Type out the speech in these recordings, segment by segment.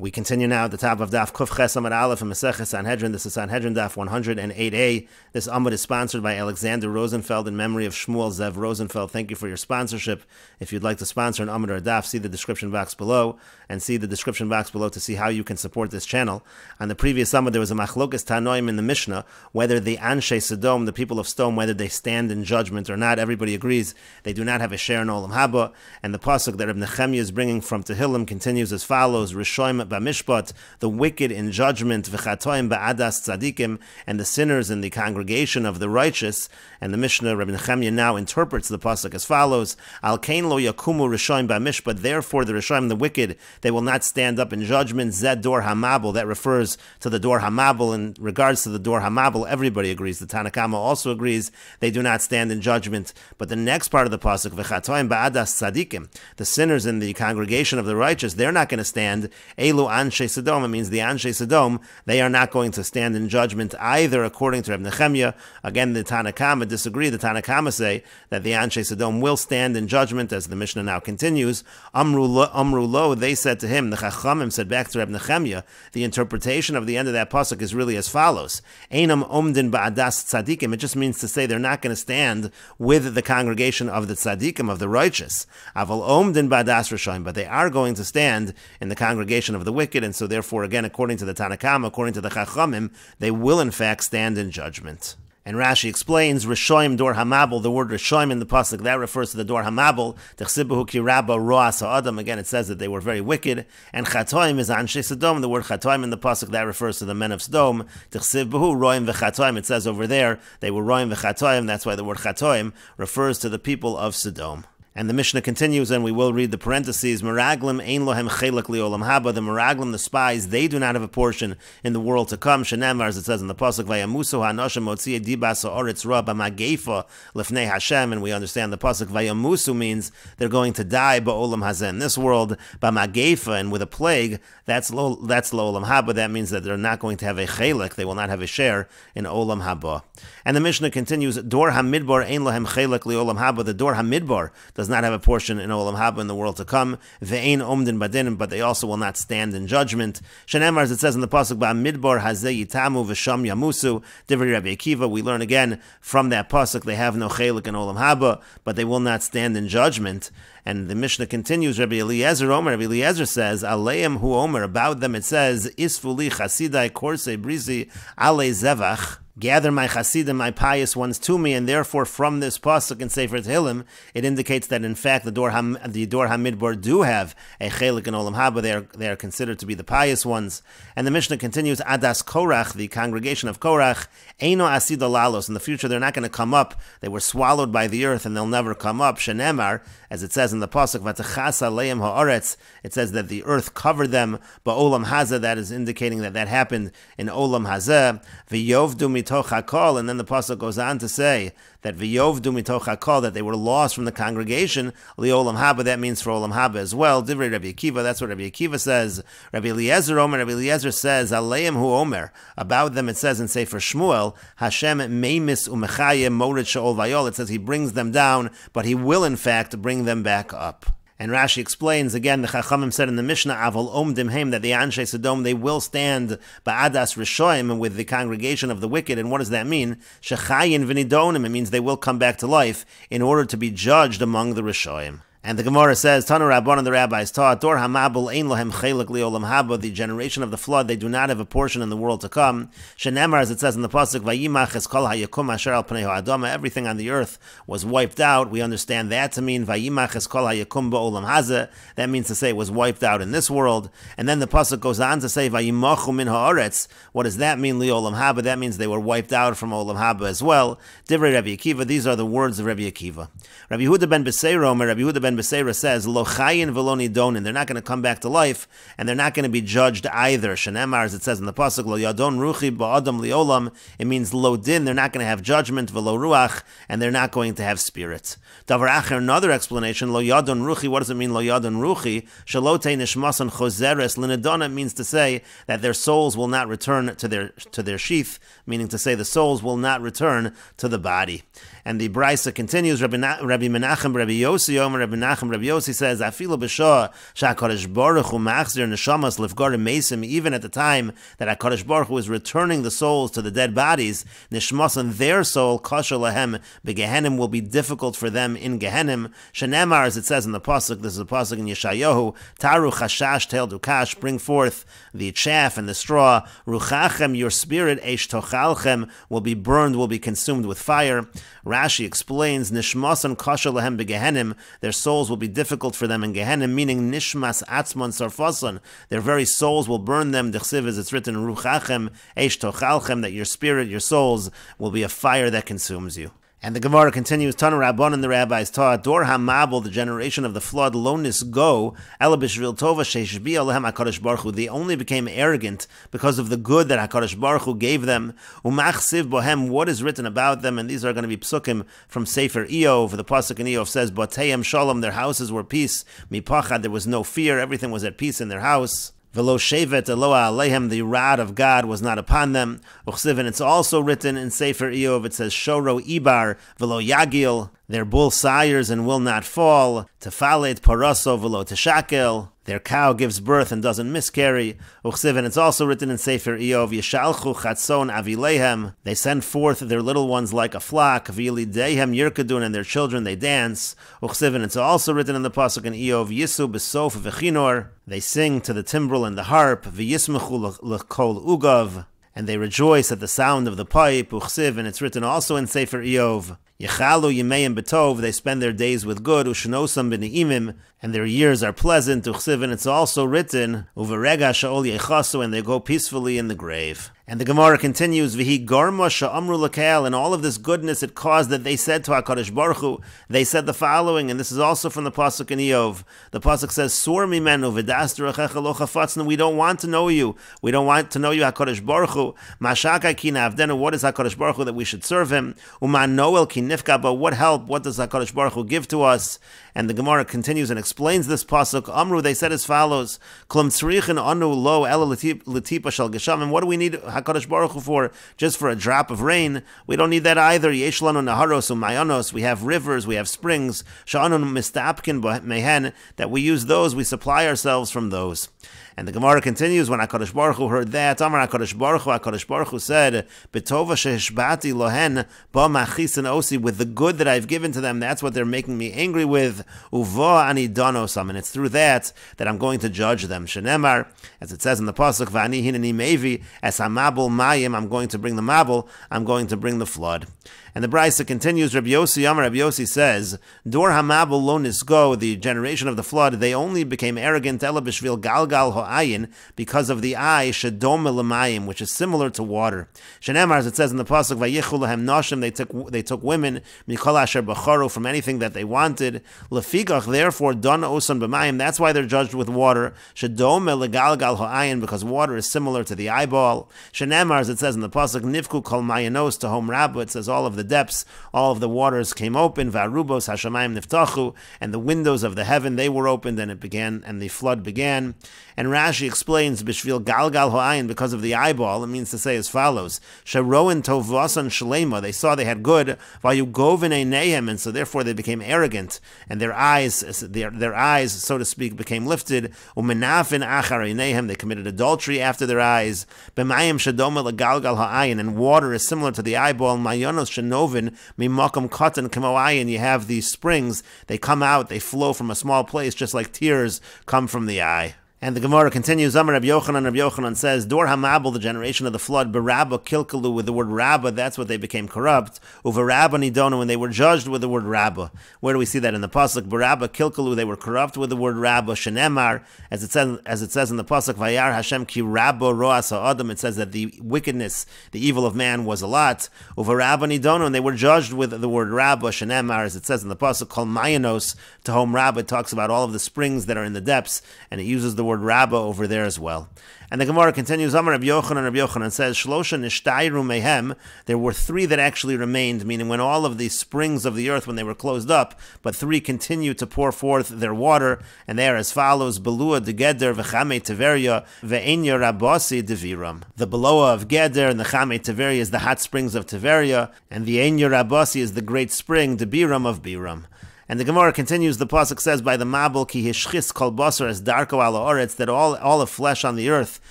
We continue now at the top of Daf Kuf Ches Amud Aleph in Mesechet Sanhedrin. This is Sanhedrin Daf 108a. This Amud is sponsored by Alexander Rosenfeld in memory of Shmuel Zev Rosenfeld. Thank you for your sponsorship. If you'd like to sponsor an Amud or a Daf, see the description box below, and see the description box below to see how you can support this channel. On the previous Amud, there was a Machlokas Tanoim in the Mishnah, whether the Anshe Sodom, the people of Sodom, whether they stand in judgment or not. Everybody agrees they do not have a share in Olam Haba, and the pasuk that Reb Nechemia is bringing from Tehillim continues as follows: Rishoim b'mishpat, the wicked in judgment, v'chatoim ba'adas tzadikim, and the sinners in the congregation of the righteous. And the Mishnah, Reb Nechemia, now interprets the pasuk as follows: Al kain lo yakumu rishoim b'mishpat, therefore the rishoim, the wicked, they will not stand up in judgment. Zed dor hamabel, that refers to the dor hamabel. In regards to the dor hamabel, everybody agrees. The Tanna Kama also agrees they do not stand in judgment. But the next part of the pasuk, v'chatoim ba'adas tzadikim, the sinners in the congregation of the righteous, they're not going to stand. Elu Anshe Sodom, it means the Anshe Sodom, they are not going to stand in judgment either, according to Reb Nechemia. Again, the Tanna Kama disagree. The Tanna Kama say that the Anshe Sodom will stand in judgment, as the Mishnah now continues. Amru lo, they said to him, the Chachamim said back to Reb Nechemia, the interpretation of the end of that pasuk is really as follows: Einam omdin ba'adas tzadikim. It just means to say they're not going to stand with the congregation of the tzadikim, of the righteous. Aval omdin ba'adas rishoim, but they are going to stand in the congregation of the wicked, and so therefore, again, according to the Tanna Kama, according to the Chachamim, they will in fact stand in judgment. And Rashi explains, Rishoim dor hamabel, the word Rishoim in the pasuk, that refers to the dor hamabel. Techsibahu ki rabba roa sa'adam, again it says that they were very wicked. And Chatoim is Anshe Sodom, the word Chatoim in the pasuk, that refers to the men of Sodom. Techsibahu roim v'chatoim, it says over there, they were roim v'chatoim, that's why the word Chatoim refers to the people of Sodom. And the Mishnah continues, and we will read the parentheses, Meraglim ein lohem chelak liolam haba, the Meraglim, the spies, they do not have a portion in the world to come. Shenemar, as it says in the pasuk, Vayamusu ha'anoshim motziyeh dibas ha'oretz ra b'magefa lefnei Hashem, and we understand the pasuk Vayamusu means they're going to die ba'olam hazeh, in this world, b'magefa, and with a plague. That's lo'olam haba. That means that they're not going to have a chelak, they will not have a share in olam haba. And the Mishnah continues, Dor hamidbar ein lohem chelak liolam haba, the Dor hamidbar does not have a portion in Olam Haba, in the world to come. Ve'ein omdin badinim, but they also will not stand in judgment. Shenemar, as it says in the pasuk, Ba'midbar hazeh yitamu v'sham yamusu. Divrei Rabbi Akiva, we learn again from that pasuk, they have no chelik in Olam Haba, but they will not stand in judgment. And the Mishnah continues, Rabbi Eliezer Omer, Rabbi Eliezer says, Aleim hu Omer, about them it says, Isfuli chasidai korsei brisi ale zevach. Gather my chasidim, my pious ones, to me, and therefore from this pasuk in Sefer Tehillim, it indicates that in fact the Dor HaMidbar do have a chelik in Olam Haba. They are considered to be the pious ones. And the Mishnah continues, Adas Korach, the congregation of Korach, Eino Asid Lalos, in the future they're not going to come up. They were swallowed by the earth and they'll never come up. Shenemar, as it says in the pasuk, Vatachasa Leim Haaretz, it says that the earth covered them, Ba'olam Hazeh, that is indicating that happened in Olam Hazeh. V'yovdu mitoch hakol, and then the pasuk goes on to say that v'yovdu mitoch hakol, that they were lost from the congregation, liolam haba, that means for olam haba as well. Divrei Rabbi Akiva, that's what Rabbi Akiva says. Rabbi Eliezer Omer, Rabbi Eliezer says, Aleim hu Omer, about them it says in Sefer Shmuel, Hashem meimis umechayim morit sheol vayol, it says he brings them down, but he will in fact bring them back up. And Rashi explains, again, the Chachamim said in the Mishnah, Aval omdim heim, that the Anshe Sodom, they will stand ba'adas rishoim, with the congregation of the wicked. And what does that mean? Shechayin v'nidonim, it means they will come back to life in order to be judged among the rishoim. And the Gemara says, Tanu Rabban, and the rabbis taught, Dor hamabel ein lohem chelak liolam haba, the generation of the flood, they do not have a portion in the world to come. Shenemar, as it says in the pasuk, Vayimach es kol hayakum asher al pnei ha'adama, everything on the earth was wiped out. We understand that to mean Vayimach es kol hayakum ba'olam hazeh. That means to say it was wiped out in this world. And then the pasuk goes on to say Vayimachu min haaretz. What does that mean, liolam haba? That means they were wiped out from olam haba as well. Divrei Rabbi Akiva, these are the words of Rabbi Akiva. Rabbi Yehuda ben Beseira, Rabbi Yehuda ben Beseira says, Lo chayin v'lo nidonin, they're not going to come back to life, and they're not going to be judged either. Shenemar, as it says in the pasuk, Lo yadon ruchi ba'adam liolam, it means lo din, they're not going to have judgment, v'lo ruach, and they're not going to have spirit. Davar acher, another explanation, Lo yadon ruchi, what does it mean, Lo yadon ruchi? Shalote nishmasan chozeres linadona, means to say that their souls will not return to their sheath, meaning to say the souls will not return to the body. And the Brisa continues, Rabbi Menachem, Rabbi Yossi, Rabbi Menachem, Rabbi Yossi says, Afilu b'shah sha'akadosh baruch hu machzir neshamas lifgarim mesim, even at the time that HaKadosh Baruch Hu is returning the souls to the dead bodies, nishmas and their soul, kasher lahem begehenim, will be difficult for them in Gehenim. Shenemar, as it says in the pasuk, this is a pasuk in Yeshayahu, Taru chashash tel dukash, bring forth the chaff and the straw. Ruchachem, your spirit, eish tochalchem, will be burned, will be consumed with fire. Rashi explains, nishmas and kasher lahem begehenim, their souls will be difficult for them in Gehenim, meaning nishmas atzman sarfasan, their very souls will burn them. Dechsiv, as it's written, ruchachem eish tochalchem, that your spirit, your souls, will be a fire that consumes you. And the Gemara continues, Tana Rabbanan, the rabbis taught, Dor HaMabel, the generation of the flood, Lonis go, Ela b'shvil tova sheishbi alehem HaKadosh Baruch Hu, they only became arrogant because of the good that HaKadosh Baruch Hu gave them. Umachsiv bohem, what is written about them, and these are going to be psukim from Sefer Eov. The pasuk in Eov says, Boteyem shalom, their houses were peace, mipachad, there was no fear, everything was at peace in their house. Velo shevet eloah alehem, the wrath of God was not upon them. Uchsiv, and it's also written in Sefer Eov, it says, Shoro ibar velo yagil, their bull sires and will not fall. Tefalet paraso velo teshakel, their cow gives birth and doesn't miscarry. Uchsiv, and it's also written in Sefer Eov, Yeshalchu chatzon avilehem, they send forth their little ones like a flock. V'yilidehem yirkadun, and their children they dance. Uchsiv, and it's also written in the pasuk in Eov, Yisu b'sof v'chinor, they sing to the timbrel and the harp. V'yismechu l'kol ugav, and they rejoice at the sound of the pipe. Uchsiv, and it's written also in Sefer Eov, Yechalu yimeim betov, they spend their days with good. Ushnosam b'neimim, and their years are pleasant. Uchsiv, and it's also written, Uverega sha'ol yechasu, and they go peacefully in the grave. And the Gemara continues, V'hi garma sha'amru l'kel, and all of this goodness it caused that they said to HaKadosh Baruch Hu, they said the following, and this is also from the pasuk in Eov. The pasuk says, Sur mimenu v'dastur achecha lo chafatznu, we don't want to know you. We don't want to know you, HaKadosh Baruch Hu. Mashaka ki na'avdenu, what is HaKadosh Baruch Hu that we should serve him? Uman noel ki nifka, but what help, what does HaKadosh Baruch Hu give to us? And the Gemara continues and explains this pasuk. Amru, they said as follows, Klum tzrichin anu lo ela letipa shal geshamim, what do we need HaKadosh Baruch Hu for? Just for a drop of rain? We don't need that either. Yesh lanu naharos umayanos, we have rivers, we have springs, sha'anu mistapkin mehen, that we use those, we supply ourselves from those. And the Gemara continues, when HaKadosh Baruch Hu heard that, Amar HaKadosh Baruch Hu said, B'tova shehishbati lohen ba machisin osi, with the good that I've given to them, that's what they're making me angry with. Uva ani danosam, and it's through that I'm going to judge them. Shenemar, as it says in the pasuk, V'ani hineni mevi es hamabul mayim, I'm going to bring the mabul, I'm going to bring the flood. And the Brisa continues, Rabbi Yossi says, Dor HaMabul lo nisgo, the generation of the flood, they only became arrogant, ela b'shvil galgal ho'ayin, because of the eye, shedom l'mayim, which is similar to water. Shenemar, as it says in the pasuk, Vayichu lahem noshim, they took women, mikol asher b'charu, from anything that they wanted. Lefigach, therefore, don osan b'mayim, that's why they're judged with water. Shedom l'galgal ho'ayin, because water is similar to the eyeball. Shenemar, as it says in the pasuk, Nivku kol mayanos to hom rabba, it says all of the depths, all of the waters came open, va'arubos hashamayim niftachu, and the windows of the heaven, they were opened, and it began, and the flood began. And Rashi explains, b'shvil galgal ho'ayin, because of the eyeball, it means to say as follows, sharoin tovasan shalema, they saw they had good, vayugovin einehem, and so therefore they became arrogant, and their eyes, so to speak, became lifted, umenafin achar einehem, they committed adultery after their eyes, b'mayim shadoma legalgal ho'ayin, and water is similar to the eyeball, mayonos shenovin mimakom katan kamoayin, you have these springs, they come out, they flow from a small place, just like tears come from the eye. And the Gemara continues, Amar Rabbi Yochanan says, Dor HaMabul, the generation of the flood, Barabba kilkalu, with the word Rabba, that's what they became corrupt. Uvarabba nidonu, and they were judged with the word Rabba. Where do we see that in the pasuk? Barabba kilkalu, they were corrupt with the word Rabba. Shenemar, as it says in the pasuk, Vayar Hashem ki Rabba roas ha'adam, it says that the wickedness, the evil of man was a lot. Uvarabba nidonu, and they were judged with the word Rabba. Shenemar, as it says in the pasuk, Kol mayanos to hom Rabba, it talks about all of the springs that are in the depths, and it uses the word Rabba over there as well. And the Gemara continues, Amar Rabbi Yochanan says, Shlosha nishtayru mehem, there were three that actually remained, meaning when all of the springs of the earth, when they were closed up, but three continued to pour forth their water, and they are as follows, Belua de Geder, v'chame Tiveria, ve'enya Rabasi deviram. The Beloa of Geder and the Chame Tiveria is the hot springs of Tiveria, and the Enya Rabasi is the great spring, Debiram of Biram. And the Gemara continues, the pasuk says, by the mabul ki hishchis kol basar as darko ala oretz, that all of flesh on the earth,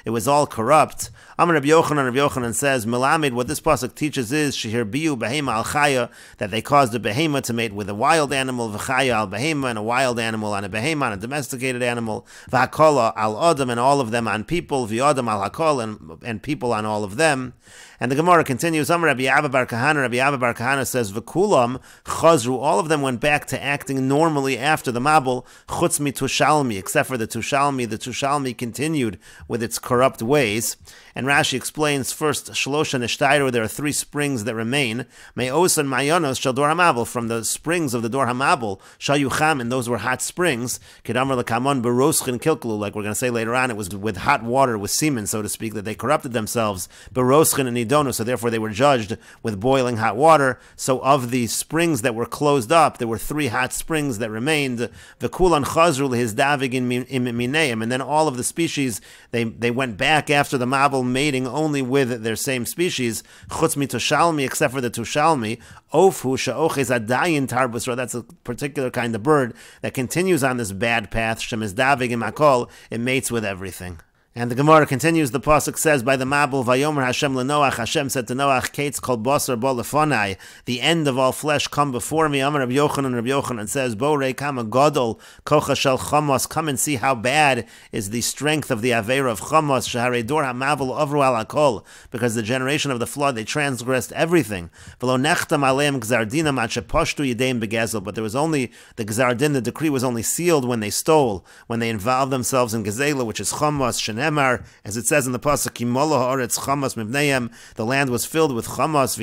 it was all corrupt. Amar Rabbi Yochanan says, Melamed, what this pasuk teaches is, shehir biu behema al chaya, that they caused a behema to mate with a wild animal, v'chaya al behema, and a wild animal on a behema, on a domesticated animal, v'hakola al adam, and all of them on people, v'yadam al hakol, and people on all of them. And the Gemara continues, Amar Rabbi Abba bar Kahana says, V'kulam chazru, all of them went back to acting normally after the mabul, chutz mi tushalmi, except for the tushalmi continued with its corrupt ways. And Rashi explains, first, Shalosha Nishtairu, there are 3 springs that remain, Me'os and Mayonos shal Dor HaMabul, from the springs of the Dor HaMabul, Shal Yucham, and those were hot springs, Kedamar L'kamon Beroschin Kilkulu, like we're going to say later on, it was with hot water, with semen, so to speak, that they corrupted themselves, Beroschin and Idonu, so therefore they were judged with boiling hot water. So of the springs that were closed up, there were 3 hot springs that remained, V'kulan Chazru L'his Davig in Mineim, and then all of the species, they went back after the Mabul, mating only with their same species, chutz mi tushalmi, except for the tushalmi, ofhu she'oches adayin tarbusra, that's a particular kind of bird that continues on this bad path, shemizdavig imakol, it mates with everything. And the Gemara continues, the pasuk says, by the Mabul, Vayomer Hashem leNoach, Hashem said to Noach, Kates kol basar bo lefonai, the end of all flesh come before me. Amar Rabbi Yochanan says, Bo rei kama gadol kocha shel chamos, come and see how bad is the strength of the Aveira of chamos, sheharei dor hamabul avru al hakol, because the generation of the flood, they transgressed everything. V'lo nechtam aleim gzardinam ad shepashtu yedeim begezel, but there was only, the gzardin, the decree was only sealed when they stole, when they involved themselves in gezela, which is chamos, as it says in the pasuk, the land was filled with chamas,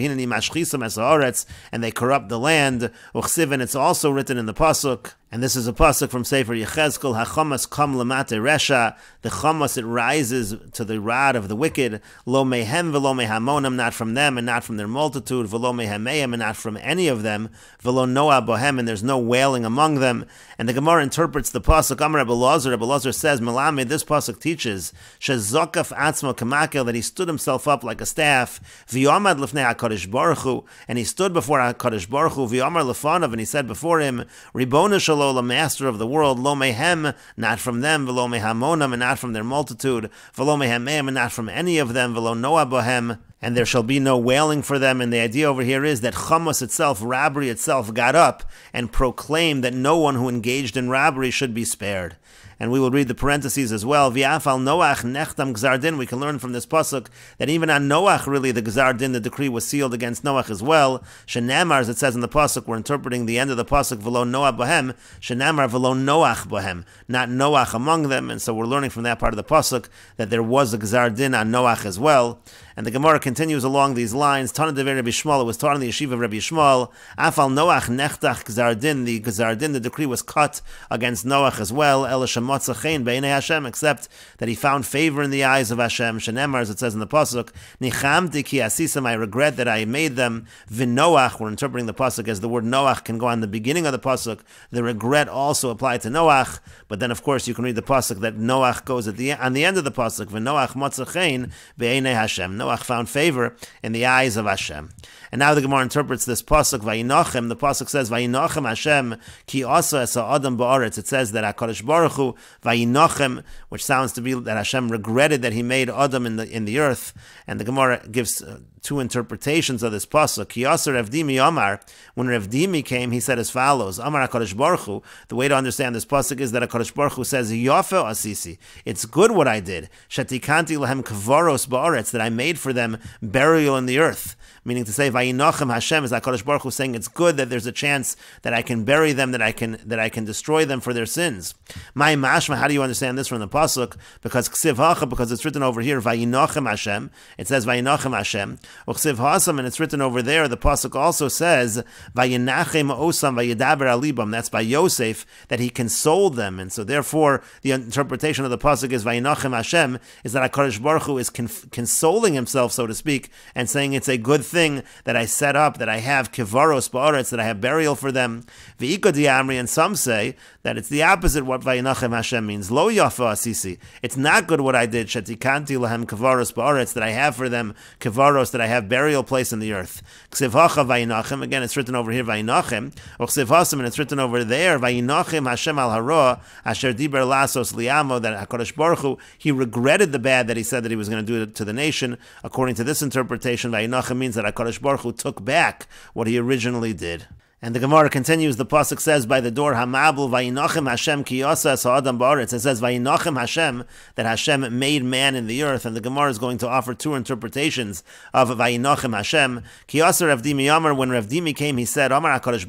and they corrupt the land. And it's also written in the pasuk, and this is a pasuk from Sefer Yechezkel, hachamas kam lamate resha, the chamas, it rises to the rod of the wicked, lo mehem velo mehamonam, not from them and not from their multitude, velo mehameim, and not from any of them, velo noah bohem, and there's no wailing among them. And the Gemara interprets the pasuk, Amar Rebbe Lazar says, Melamed, this pasuk teaches, shezokaf atzmo kamakel, that he stood himself up like a staff, v'yomad lefnei HaKadosh Baruch Hu, and he stood before HaKadosh Baruch Hu, v'yomar lefanav, and he said before him, Ribona Shalom, the master of the world, lo mehem, not from them, v'lo mehamonam, and not from their multitude, v'lo mehameim, and not from any of them, v'lo noah bohem, and there shall be no wailing for them. And the idea over here is that Chamos itself, robbery itself, got up and proclaimed that no one who engaged in robbery should be spared. And we will read the parentheses as well. V'afal Noach nechtam gzardin. We can learn from this pasuk that even on Noach, really, the gzardin, the decree was sealed against Noach as well. Shenamar, as it says in the pasuk, we're interpreting the end of the pasuk, v'lo Noah bohem. Shenamar v'lo Noach bohem, not Noach among them. And so we're learning from that part of the pasuk that there was a gzardin on Noach as well. And the Gemara continues along these lines. Tana Dever Rabbi Shmuel, it was taught in the yeshiva of Rabbi Shmuel. Afal Noach nechtach gzardin, the gzardin, the decree was cut against Noach as well. El shemotza chen b'nei Hashem, except that he found favor in the eyes of Hashem. Shenemar, as it says in the pasuk, nichamti ki asisam, I regret that I made them. V'Noach, we're interpreting the pasuk as the word Noach can go on the beginning of the pasuk. The regret also applied to Noach, but then of course you can read the pasuk that Noach goes on the end of the pasuk. V'Noach motza chen b'nei Hashem. Noach found favor in the eyes of Hashem. And now the Gemara interprets this pasuk, Vayinochem. The pasuk says, Vayinochem Hashem, ki asa esa adam ba'aretz. It says that HaKadosh Baruch Hu, Vayinochem, which sounds to be that Hashem regretted that he made Adam in the earth. And the Gemara gives 2 interpretations of this pasuk. Ki asa Rav Dimi Amar, when Rav Dimi came, he said as follows, Amar HaKadosh Baruch Hu. The way to understand this pasuk is that HaKadosh Baruch Hu says, Yofe asisi, it's good what I did. Shatikanti lahem kvaros ba'aretz, that I made for them burial in the earth. Meaning to say, Vayinochem Hashem, is HaKadosh Baruch Hu saying it's good that there's a chance that I can bury them, that I can destroy them for their sins. My mashma, how do you understand this from the pasuk? Because ksiv hacha, because it's written over here, Vayinochem Hashem. It says Vayinochem Hashem. Uksiv hasam, and it's written over there. The pasuk also says Vayinachem osam vayidaber alibam. That's by Yosef that he consoled them, and so therefore the interpretation of the pasuk is Vayinochem Hashem is that HaKadosh Baruch Hu is consoling himself, so to speak, and saying it's a good thing that I set up, that I have kivaros ba'aretz, that I have burial for them. V'ika di'amri, and some say that it's the opposite what Vayinachem Hashem means. Lo yafa asisi. It's not good what I did. Shetikanti lahem kivaros ba'aretz, that I have for them kivaros, that I have burial place in the earth. Ksiv hacha Vayinachem, again it's written over here Vayinachem, or ksiv hasam, and it's written over there Vayinachem Hashem al hara asher diber lasos liamo, that HaKadosh Baruch Hu, he regretted the bad that he said that he was going to do to the nation. According to this interpretation, Vayinachem means that HaKadosh Baruch Hu took back what he originally did. And the Gemara continues, the pasuk says, by the door, Hamablu Vayinachem Hashem ki yasa es ha'adam ba'aretz. It says, Vayinachem Hashem, that Hashem made man in the earth. And the Gemara is going to offer two interpretations of Vayinachem Hashem. Ki yasa Rav Dimi Yamar, when Rav Dimi came, he said, Amar HaKadosh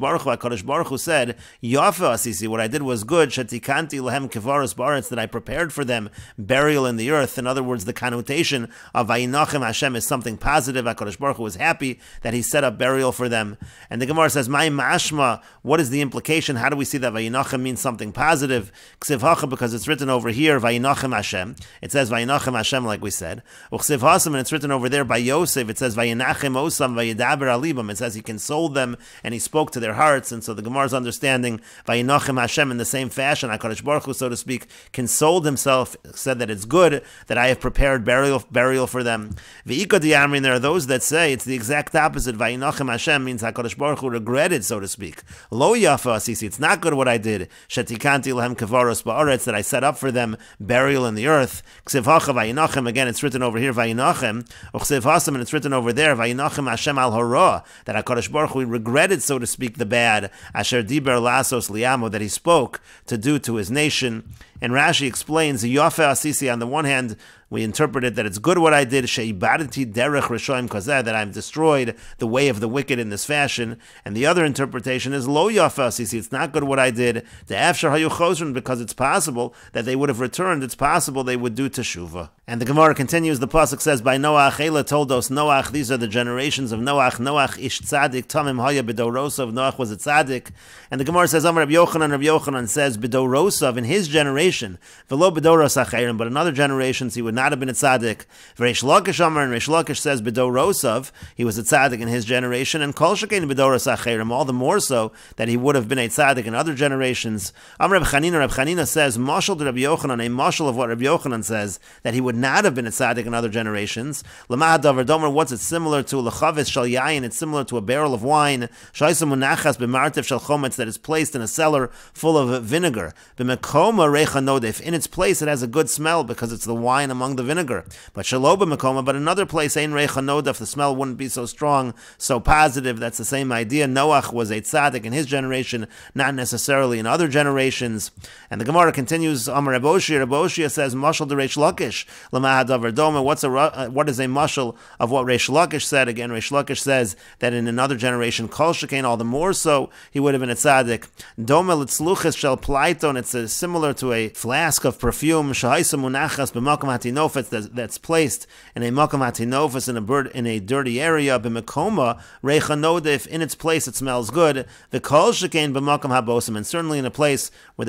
Baruch Hu said, Yafa asisi, what I did was good, Shetikanti lehem kivaros ba'aretz, that I prepared for them burial in the earth. In other words, the connotation of Vayinachem Hashem is something positive. HaKadosh Baruch Hu was happy that he set up burial for them. And the Gemara says, Ashma, what is the implication? How do we see that Vayinachem means something positive? Ksiv hacha, because it's written over here, Vayinachem Hashem. It says Vayinachem Hashem, like we said. Uksiv hasam, and it's written over there by Yosef. It says Vayinachem osam vayidaber alibam. It says he consoled them and he spoke to their hearts. And so the Gemara's understanding Vayinachem Hashem in the same fashion. HaKadosh Baruch Hu, so to speak, consoled himself, said that it's good that I have prepared burial for them. V'ika di'amrin, there are those that say it's the exact opposite. Vayinachem Hashem means HaKadosh Baruch Hu regretted, so to speak. Lo yafa asisi, it's not good what I did. Shetikanti lehem kivaros ba'aretz, that I set up for them burial in the earth. Ksiv hacha Vayinachem, again it's written over here Vayinachem. Uksiv hasam, and it's written over there Vayinachem Hashem al hara, that HaKadosh Baruch Hu regretted, so to speak, the bad. Asher diber lasos liamo, that he spoke to do to his nation. And Rashi explains, Yafa asisi, on the one hand, we interpreted that it's good what I did, sheibadati derech rishoim kazeh, that I've destroyed the way of the wicked in this fashion. And the other interpretation is lo yafa asisi, it's not good what I did, the afshar hayu chosron, because it's possible that they would have returned, it's possible they would do teshuvah. And the Gemara continues, the pasuk says, by Noach, Eila toldos Noach, these are the generations of Noach. Noach ish tzadik, tamim haya b'dorosov, Noach was a tzadik. And the Gemara says, Amar Rabbi Yochanan says, b'dorosov, in his generation, v'lo b'doros achayrim, but in other generations he would not have been a tzaddik. Reish Lakish Amar, and Reish Lakish says, b'dorosov, he was a tzaddik in his generation, and kol shekein b'doros achayrim, all the more so that he would have been a tzaddik in other generations. Amar Reb Chanina says, mashal to Rabbi Yochanan, a mashal of what Rabbi Yochanan says, that he would not have been a tzaddik in other generations. Lamah davar domer, what's it similar to? L'chavis shal yayin, it's similar to a barrel of wine. Shaisa munachas b'martif shal chometz, that is placed in a cellar full of vinegar. B'mekoma reicha nodef, in its place it has a good smell because it's the wine among the vinegar. But shalo b'mekoma, but another place ein reicha nodef, the smell wouldn't be so strong, so positive. That's the same idea. Noach was a tzaddik in his generation, not necessarily in other generations. And the Gemara continues, Amar Reb Oshia says, mashal de Reish Lakish. What is a mashal of what Reish Lakish said? Again, Reish Lakish says that in another generation, Kol Shekain, all the more so, he would have been a tzaddik. Doma litzluchis shel plaiton, it's similar to a flask of perfume, shahaisa munachas b'makom hatinofes, that's placed in a makom hatinofes, in a dirty area, b'mekoma reicha nodif, in its place it smells good. The Kol Shekain b'makom habosim, and certainly in a place where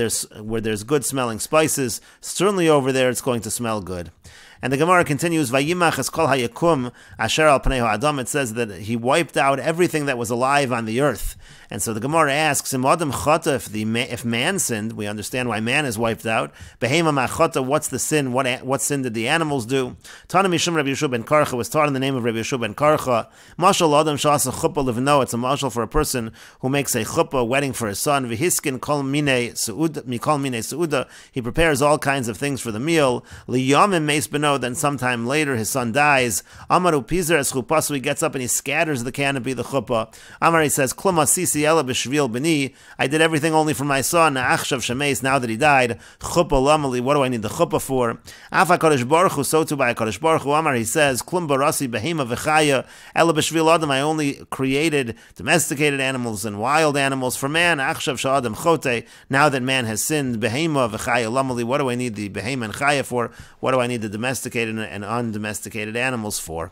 there's good smelling spices, certainly over there it's going to smell good. And the Gemara continues, Vayimach es kol hayakum asher al pnei ha'adam. It says that he wiped out everything that was alive on the earth. And so the Gemara asks, Im adam chata, if man sinned, we understand why man is wiped out. Behema machata, what's the sin? What sin did the animals do? Tana mishum Rabbi Yeshua ben Karcha, was taught in the name of Rabbi Yeshua ben Karcha. Mashal adam shas a chuppah livno, it's a mashal for a person who makes a chuppah, a wedding for his son. V'hiskin kol minei seuda, he prepares all kinds of things for the meal. Liyamim meis beno, then sometime later his son dies. Amaru pizer es chuppah, so he gets up and he scatters the canopy, the chuppah. Amar, he says, klum asisi ela b'shvil b'ni, I did everything only for my son. Achshav shemeis, now that he died. Chuppah lamali, what do I need the chuppah for? Af HaKadosh Baruch Hu, so too by HaKadosh Baruch Hu. Amar, he says, klum barasi behema v'chaya ela b'shvil adam, I only created domesticated animals and wild animals for man. Achshav sha'adam chote, now that man has sinned, behema v'chaya lamali, what do I need the behema and chaya for? What do I need the domesticated and undomesticated animals for.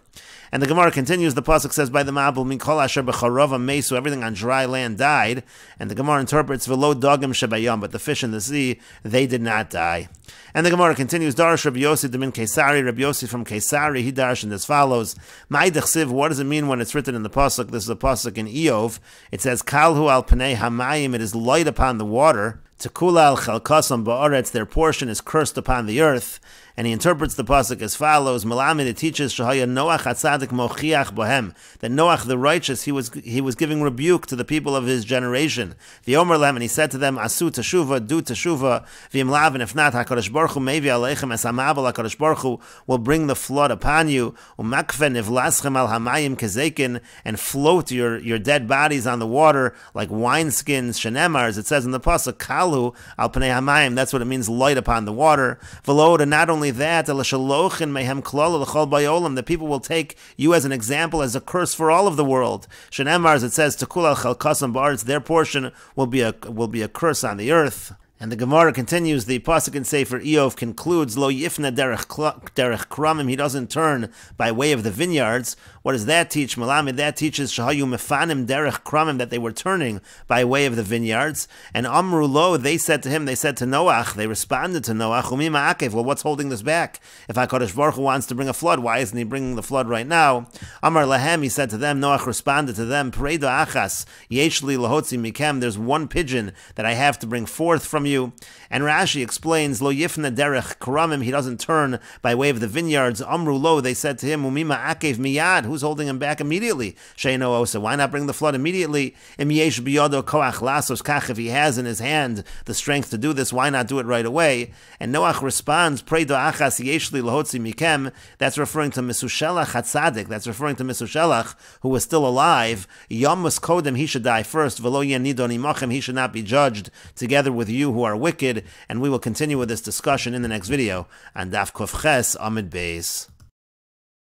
And the Gemara continues, the pasuk says, by the Mabul, min kol asher b'charova mesu, everything on dry land died. And the Gemara interprets, v'lo dogim shebayam, but the fish in the sea, they did not die. And the Gemara continues, Darash Rabbi Yossi Demin Kesari, Rabbi Yossi from Kesari, he darshan as follows, Ma'idach Siv, what does it mean when it's written in the pasuk? This is a pasuk in Eov. It says, Kalhu al Pnei Hamayim, it is light upon the water. Tekula al Chalkasam Ba'aretz, their portion is cursed upon the earth. And he interprets the pasuk as follows: Malamid, it teaches Shahaya Noach Hatzadik Mochiach Bohem, that Noach the righteous, he was giving rebuke to the people of his generation. The Omer Lem, and he said to them, Asu Teshuva, do Teshuva, V'imlav, and if not, Hakadosh Baruch Hu Mevi Aleichem Es Hamabel, Hakadosh Baruch Hu will bring the flood upon you. Umakfen Ivlaschem Al Hamayim Kezekin, and float your dead bodies on the water like wineskins. Shenemar, as it says in the pasuk, Kalu Al Pnei Hamayim. That's what it means, light upon the water. V'lo, and not only that, the people will take you as an example, as a curse for all of the world. Shenemar, as it says, Tekul al Chalkasam Ba'aretz, their portion will be a curse on the earth. And the Gemara continues, the pasuk in Sefer Eov concludes, Lo yifna derech kramim, he doesn't turn by way of the vineyards. What does that teach? Malamid, that teaches Shahayu mefanim derech kramim, that they were turning by way of the vineyards. And Amru lo, they said to him, they said to Noach, they responded to Noach, Umima akev, well, what's holding this back? If HaKadosh Baruch Hu wants to bring a flood, why isn't he bringing the flood right now? Amar lahem, he said to them, Noach responded to them, Peredo achas, yeshli lahotzi mikem, there's one pigeon that I have to bring forth from you. And Rashi explains, Lo yifna derech karamim, he doesn't turn by way of the vineyards. Amru lo, they said to him, Umima akev miyad, who's holding him back immediately? Sheino osa, why not bring the flood immediately? Im yesh biyodo koach lasos kach, if he has in his hand the strength to do this, why not do it right away? And Noach responds, Preido achas yeshli lahotzi mikem, that's referring to Mesushelach hatzadik, that's referring to Mesushelach, who was still alive. Yom kodem, he should die first. Velo yenidon imachem, he should not be judged together with you who are wicked. And we will continue with this discussion in the next video on Daf Ches Amid Beis.